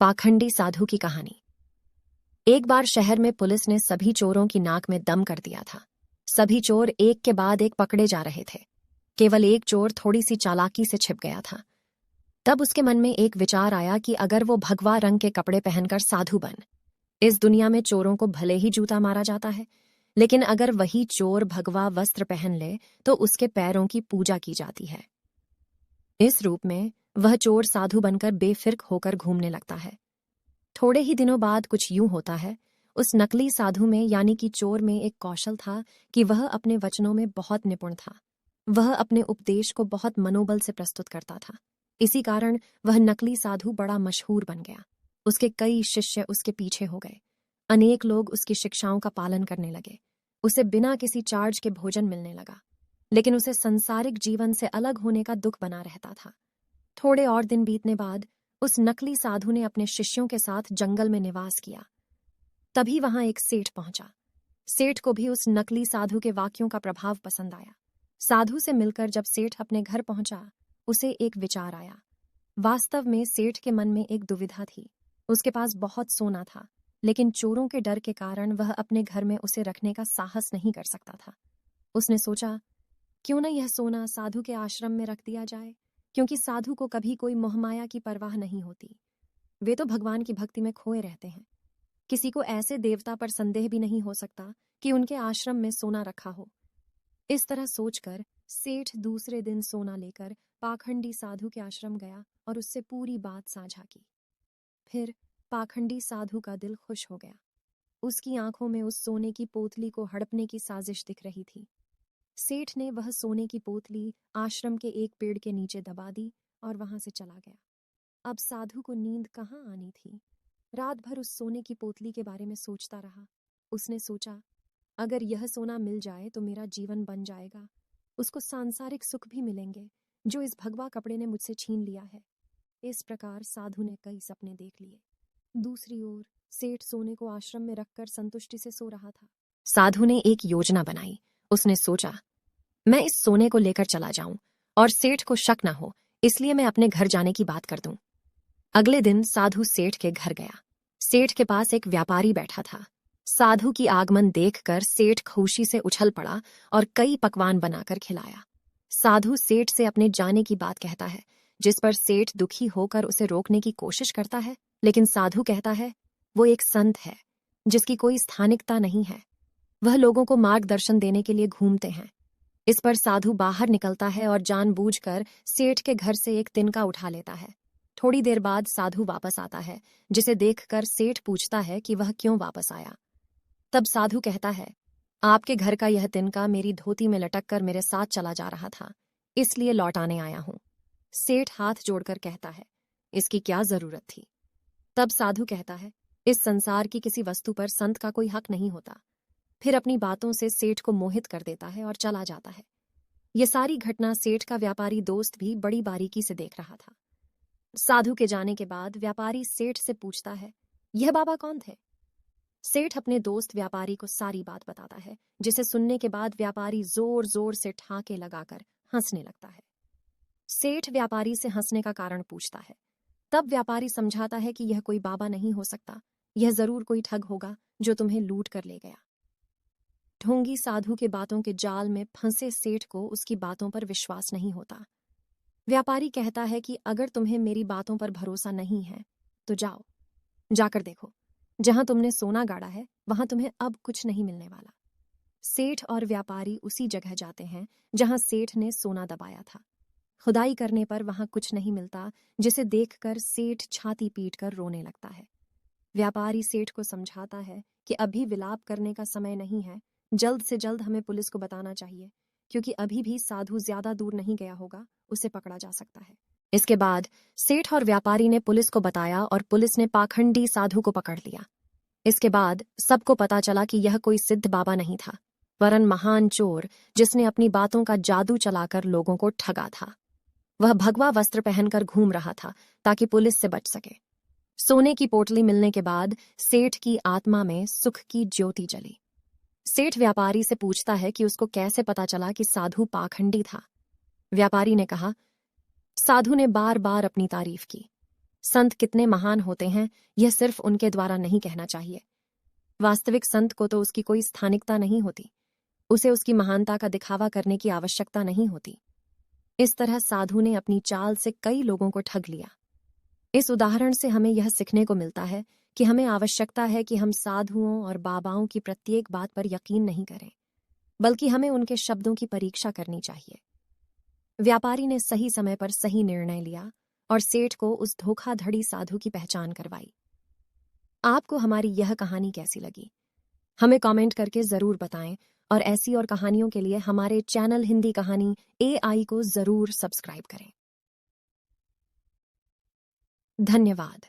पाखंडी साधु की कहानी। एक बार शहर में पुलिस ने सभी चोरों की नाक में दम कर दिया था। सभी चोर एक के बाद एक पकड़े जा रहे थे। केवल एक चोर थोड़ी सी चालाकी से छिप गया था। तब उसके मन में एक विचार आया कि अगर वो भगवा रंग के कपड़े पहनकर साधु बन। इस दुनिया में चोरों को भले ही जूता मारा जाता है, लेकिन अगर वही चोर भगवा वस्त्र पहन ले तो उसके पैरों की पूजा की जाती है। इस रूप में वह चोर साधु बनकर बेफिक्र होकर घूमने लगता है। थोड़े ही दिनों बाद कुछ यूं होता है, उस नकली साधु में यानी कि चोर में एक कौशल था कि वह अपने वचनों में बहुत निपुण था। वह अपने उपदेश को बहुत मनोबल से प्रस्तुत करता था। इसी कारण वह नकली साधु बड़ा मशहूर बन गया। उसके कई शिष्य उसके पीछे हो गए। अनेक लोग उसकी शिक्षाओं का पालन करने लगे। उसे बिना किसी चार्ज के भोजन मिलने लगा, लेकिन उसे संसारिक जीवन से अलग होने का दुख बना रहता था। थोड़े और दिन बीतने बाद उस नकली साधु ने अपने शिष्यों के साथ जंगल में निवास किया। तभी वहां एक सेठ पहुंचा। सेठ को भी उस नकली साधु के वाक्यों का प्रभाव पसंद आया। साधु से मिलकर जब सेठ अपने घर पहुंचा, उसे एक विचार आया। वास्तव में सेठ के मन में एक दुविधा थी। उसके पास बहुत सोना था, लेकिन चोरों के डर के कारण वह अपने घर में उसे रखने का साहस नहीं कर सकता था। उसने सोचा, क्यों न यह सोना साधु के आश्रम में रख दिया जाए, क्योंकि साधु को कभी कोई मोहमाया की परवाह नहीं होती। वे तो भगवान की भक्ति में खोए रहते हैं। किसी को ऐसे देवता पर संदेह भी नहीं हो सकता कि उनके आश्रम में सोना रखा हो। इस तरह सोचकर सेठ दूसरे दिन सोना लेकर पाखंडी साधु के आश्रम गया और उससे पूरी बात साझा की। फिर पाखंडी साधु का दिल खुश हो गया। उसकी आंखों में उस सोने की पोतली को हड़पने की साजिश दिख रही थी। सेठ ने वह सोने की पोतली आश्रम के एक पेड़ के नीचे दबा दी और वहां से चला गया। अब साधु को नींद कहाँ आनी थी। रात भर उस सोने की पोतली के बारे में सोचता रहा। उसने सोचा, अगर यह सोना मिल जाए तो मेरा जीवन बन जाएगा। उसको सांसारिक सुख भी मिलेंगे जो इस भगवा कपड़े ने मुझसे छीन लिया है। इस प्रकार साधु ने कई सपने देख लिए। दूसरी ओर सेठ सोने को आश्रम में रखकर संतुष्टि से सो रहा था। साधु ने एक योजना बनाई। उसने सोचा, मैं इस सोने को लेकर चला जाऊं और सेठ को शक न हो, इसलिए मैं अपने घर जाने की बात कर दूं। अगले दिन साधु सेठ के घर गया। सेठ के पास एक व्यापारी बैठा था। साधु की आगमन देखकर सेठ खुशी से उछल पड़ा और कई पकवान बनाकर खिलाया। साधु सेठ से अपने जाने की बात कहता है, जिस पर सेठ दुखी होकर उसे रोकने की कोशिश करता है, लेकिन साधु कहता है वो एक संत है जिसकी कोई स्थानिकता नहीं है। वह लोगों को मार्गदर्शन देने के लिए घूमते हैं। इस पर साधु बाहर निकलता है और जानबूझकर सेठ के घर से एक तिनका उठा लेता है। थोड़ी देर बाद साधु वापस आता है, जिसे देखकर सेठ पूछता है कि वह क्यों वापस आया। तब साधु कहता है, आपके घर का यह तिनका मेरी धोती में लटक कर मेरे साथ चला जा रहा था, इसलिए लौटाने आया हूं। सेठ हाथ जोड़कर कहता है, इसकी क्या जरूरत थी। तब साधु कहता है, इस संसार की किसी वस्तु पर संत का कोई हक नहीं होता। फिर अपनी बातों से सेठ को मोहित कर देता है और चला जाता है। यह सारी घटना सेठ का व्यापारी दोस्त भी बड़ी बारीकी से देख रहा था। साधु के जाने के बाद व्यापारी सेठ से पूछता है, यह बाबा कौन थे। सेठ अपने दोस्त व्यापारी को सारी बात बताता है, जिसे सुनने के बाद व्यापारी जोर जोर से ठाके लगाकर हंसने लगता है। सेठ व्यापारी से हंसने का कारण पूछता है। तब व्यापारी समझाता है कि यह कोई बाबा नहीं हो सकता, यह जरूर कोई ठग होगा जो तुम्हें लूट कर ले गया। ढोंगी साधु के बातों के जाल में फंसे सेठ को उसकी बातों पर विश्वास नहीं होता। व्यापारी कहता है कि अगर तुम्हें मेरी बातों पर भरोसा नहीं है तो जाओ, जाकर देखो, जहां तुमने सोना गाड़ा है वहां तुम्हें अब कुछ नहीं मिलने वाला। सेठ और व्यापारी उसी जगह जाते हैं जहां सेठ ने सोना दबाया था। खुदाई करने पर वहां कुछ नहीं मिलता, जिसे देखकर सेठ छाती पीटकर रोने लगता है। व्यापारी सेठ को समझाता है कि अभी विलाप करने का समय नहीं है, जल्द से जल्द हमें पुलिस को बताना चाहिए, क्योंकि अभी भी साधु ज्यादा दूर नहीं गया होगा, उसे पकड़ा जा सकता है। इसके बाद सेठ और व्यापारी ने पुलिस को बताया और पुलिस ने पाखंडी साधु को पकड़ लिया। इसके बाद सबको पता चला कि यह कोई सिद्ध बाबा नहीं था, वरन महान चोर जिसने अपनी बातों का जादू चलाकर लोगों को ठगा था। वह भगवा वस्त्र पहनकर घूम रहा था ताकि पुलिस से बच सके। सोने की पोटली मिलने के बाद सेठ की आत्मा में सुख की ज्योति जली। सेठ व्यापारी से पूछता है कि उसको कैसे पता चला कि साधु पाखंडी था। व्यापारी ने कहा, साधु ने बार बार अपनी तारीफ की। संत कितने महान होते हैं यह सिर्फ उनके द्वारा नहीं कहना चाहिए। वास्तविक संत को तो उसकी कोई स्थानिकता नहीं होती, उसे उसकी महानता का दिखावा करने की आवश्यकता नहीं होती। इस तरह साधु ने अपनी चाल से कई लोगों को ठग लिया। इस उदाहरण से हमें यह सीखने को मिलता है कि हमें आवश्यकता है कि हम साधुओं और बाबाओं की प्रत्येक बात पर यकीन नहीं करें, बल्कि हमें उनके शब्दों की परीक्षा करनी चाहिए। व्यापारी ने सही समय पर सही निर्णय लिया और सेठ को उस धोखाधड़ी साधु की पहचान करवाई। आपको हमारी यह कहानी कैसी लगी? हमें कमेंट करके जरूर बताएं और ऐसी और कहानियों के लिए हमारे चैनल हिंदी कहानी AI को जरूर सब्सक्राइब करें। धन्यवाद।